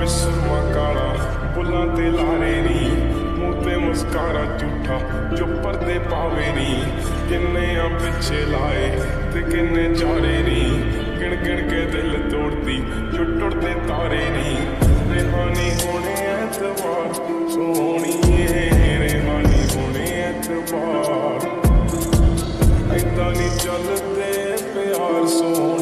ਸੁਰਮਾ ਕਾਲਾ ਬੁੱਲਾਂ ਤੇ ਲਾਰੇ ਨੀ, ਮੂੰਹ ਤੇ ਮੁਸਕਾਰਾ ਝੂਠਾ ਜੋ ਪਰਦੇ ਪਾਵੇ ਨੀ। ਕਿੰਨੇ ਆ ਪਿੱਛੇ ਲਾਏ ਤੇ ਕਿੰਨੇ ਚਾਰੇ ਨੀ, ਗਿਣ ਗਿਣ ਕੇ ਦਿਲ ਤੋੜਦੀ ਜੋ ਟੁੱਟਦੇ ਤਾਰੇ ਨੀ। ਰਿਹਾਨੀ ਹੋਣੇ ਐਤਵਾਰ ਸੋਹਣੀਏ, ਰਿਹਾਨੀ ਹੋਣੇ ਐਤਵਾਰ, ਏਦਾਂ ਨੀ ਚੱਲਦੇ ਪਿਆਰ ਸੋਹਣੇ।